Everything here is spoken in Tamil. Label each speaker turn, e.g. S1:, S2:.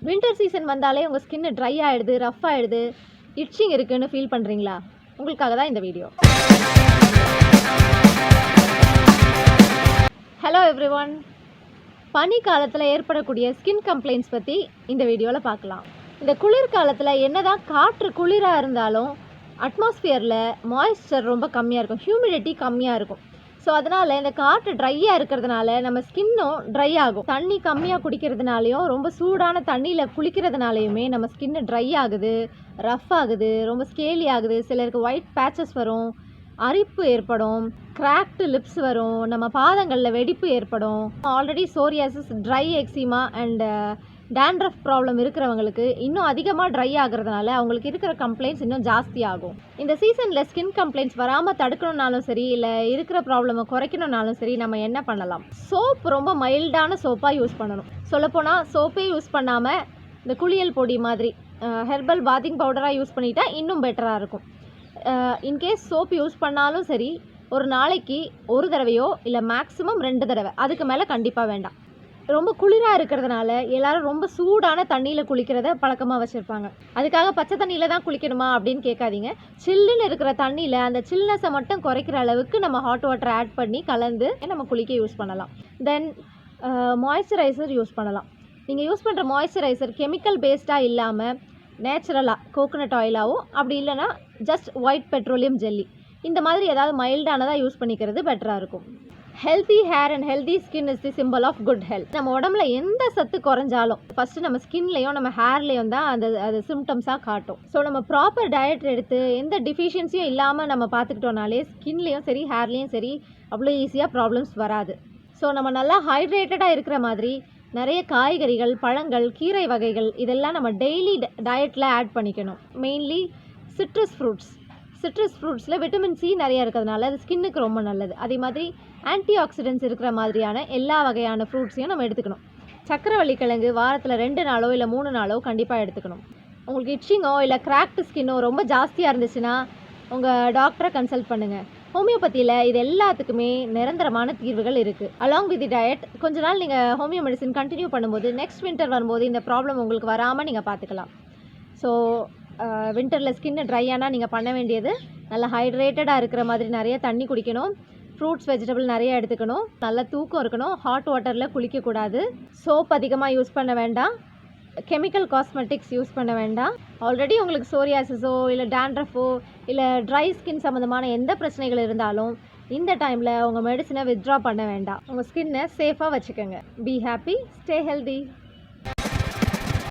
S1: வின்டர் சீசன் வந்தாலே உங்கள் ஸ்கின்னு ட்ரை ஆகிடுது, ரஃப் ஆகிடுது, இட்சிங் இருக்குன்னு ஃபீல் பண்ணுறீங்களா? உங்களுக்காக தான் இந்த வீடியோ. ஹலோ எவ்ரிவன், பனி காலத்தில் ஏற்படக்கூடிய ஸ்கின் கம்ப்ளைண்ட்ஸ் பற்றி இந்த வீடியோவில் பார்க்கலாம். இந்த குளிர்காலத்தில் என்னதான் காற்று குளிராக இருந்தாலும் அட்மாஸ்ஃபியரில் மாய்ஸ்சர் ரொம்ப கம்மியாக இருக்கும், ஹியூமிடிட்டி கம்மியாக இருக்கும். ஸோ அதனால் இந்த காற்று ட்ரையாக இருக்கிறதுனால நம்ம ஸ்கின்னும் ட்ரை ஆகும். தண்ணி கம்மியாக குடிக்கிறதுனாலையும் ரொம்ப சூடான தண்ணியில் குளிக்கிறதுனாலையுமே நம்ம ஸ்கின்னு ட்ரை ஆகுது, ரஃப் ஆகுது, ரொம்ப ஸ்கேலி ஆகுது. சிலருக்கு ஒயிட் பேச்சஸ் வரும், அரிப்பு ஏற்படும், கிராக்டு லிப்ஸ் வரும், நம்ம பாதங்களில் வெடிப்பு ஏற்படும். Already psoriasis, try eczema and dandruff problem இருக்கிறவங்களுக்கு இன்னும் அதிகமாக ட்ரை ஆகிறதுனால அவங்களுக்கு இருக்கிற கம்ப்ளைண்ட்ஸ் இன்னும் ஜாஸ்தி ஆகும். இந்த சீசனில் ஸ்கின் கம்ப்ளைண்ட்ஸ் வராமல் தடுக்கணுன்னாலும் சரி, இல்லை இருக்கிற ப்ராப்ளமை குறைக்கணுன்னாலும் சரி, நம்ம என்ன பண்ணலாம்? சோப் ரொம்ப மைல்டான சோப்பாக யூஸ் பண்ணணும். சொல்லப்போனால் சோப்பே யூஸ் பண்ணாமல் இந்த குளியல் பொடி மாதிரி ஹெர்பல் பாத்திங் பவுடராக யூஸ் பண்ணிட்டா இன்னும் பெட்டராக இருக்கும். இன்கேஸ் சோப் யூஸ் பண்ணாலும் சரி, ஒரு நாளைக்கு ஒரு தடவையோ இல்லை மேக்ஸிமம் 2 தடவை, அதுக்கு மேலே கண்டிப்பாக வேண்டாம். ரொம்ப குளிராக இருக்கிறதுனால எல்லோரும் ரொம்ப சூடான தண்ணியில் குளிக்கிறத பழக்கமாக வச்சுருப்பாங்க. அதுக்காக பச்சை தண்ணியில் தான் குளிக்கணுமா அப்படின்னு கேட்காதீங்க. சில்லுன்னு இருக்கிற தண்ணியில் அந்த சில்னஸை மட்டும் குறைக்கிற அளவுக்கு நம்ம ஹாட் வாட்டர் ஆட் பண்ணி கலந்து நம்ம குளிக்க யூஸ் பண்ணலாம். தென் மாய்ஸ்சரைசர் யூஸ் பண்ணலாம். நீங்கள் யூஸ் பண்ணுற மாய்ஸ்சரைசர் கெமிக்கல் பேஸ்டாக இல்லாமல் நேச்சுரலாக கோகோனட் ஆயிலாவோ, அப்படி இல்லைனா ஜஸ்ட் ஒயிட் பெட்ரோலியம் ஜெல்லி, இந்த மாதிரி ஏதாவது மைல்டானதாக யூஸ் பண்ணிக்கிறது பெட்டராக இருக்கும். Healthy hair and healthy skin is the simple of good health. நம்ம உடம்புல எந்த சத்து குறைஞ்சாலும் ஃபஸ்ட்டு நம்ம ஸ்கின்லேயும் நம்ம ஹேர்லேயும் தான் அது சிம்டம்ஸாக காட்டும். ஸோ நம்ம ப்ராப்பர் டயட் எடுத்து எந்த டிஃபிஷியன்சியும் இல்லாமல் நம்ம பார்த்துக்கிட்டோனாலே ஸ்கின்லேயும் சரி ஹேர்லேயும் சரி அவ்வளோ ஈஸியாக ப்ராப்ளம்ஸ் வராது. ஸோ நம்ம நல்லா ஹைட்ரேட்டடாக இருக்கிற மாதிரி நிறைய காய்கறிகள், பழங்கள், கீரை வகைகள் இதெல்லாம் நம்ம டெய்லி டயட்டில் ஆட் பண்ணிக்கணும். மெயின்லி சிட்ரஸ் ஃப்ரூட்ஸில் விட்டமின் சி நிறையா இருக்கிறதுனால அது ஸ்கின்னுக்கு ரொம்ப நல்லது. அதே மாதிரி ஆன்டி ஆக்சிடென்ட்ஸ் இருக்கிற மாதிரியான எல்லா வகையான ஃப்ரூட்ஸையும் நம்ம எடுத்துக்கணும். சக்கரவள்ளி கிழங்கு வாரத்தில் 2 நாளோ இல்லை 3 நாளோ கண்டிப்பாக எடுத்துக்கணும். உங்களுக்கு இட்சிங்கோ இல்லை கிராக்டு ஸ்கின்னோ ரொம்ப ஜாஸ்தியாக இருந்துச்சுன்னா உங்கள் டாக்டரை கன்சல்ட் பண்ணுங்கள். ஹோமியோபதியில் இது எல்லாத்துக்குமே நிரந்தரமான தீர்வுகள் இருக்குது. அலாங் வித் தி டயட் கொஞ்ச நாள் நீங்கள் ஹோமியோ மெடிசன் கண்டினியூ பண்ணும்போது நெக்ஸ்ட் வின்டர் வரும்போது இந்த ப்ராப்ளம் உங்களுக்கு வராமல் நீங்கள் பார்த்துக்கலாம். ஸோ வின்டரில் ஸ்கின்னு ட்ரை ஆனால் நீங்கள் பண்ண வேண்டியது நல்லா ஹைட்ரேட்டடாக இருக்கிற மாதிரி நிறைய தண்ணி குடிக்கணும், ஃப்ரூட்ஸ் வெஜிடபிள் நிறைய எடுத்துக்கணும், நல்ல தூக்கம் இருக்கணும், ஹாட் வாட்டரில் குளிக்கக்கூடாது, சோப் அதிகமாக யூஸ் பண்ண வேண்டாம், கெமிக்கல் காஸ்மெட்டிக்ஸ் யூஸ் பண்ண வேண்டாம். ஆல்ரெடி உங்களுக்கு சோரியாசிஸோ இல்லை டேண்ட்ரஃபோ இல்லை ட்ரை ஸ்கின் சம்மந்தமான எந்த பிரச்சனைகள் இருந்தாலும் இந்த டைமில் உங்கள் மெடிசனை வித்ட்ரா பண்ண வேண்டாம். உங்கள் ஸ்கின்னை சேஃபாக வச்சுக்கோங்க. Be happy, stay healthy.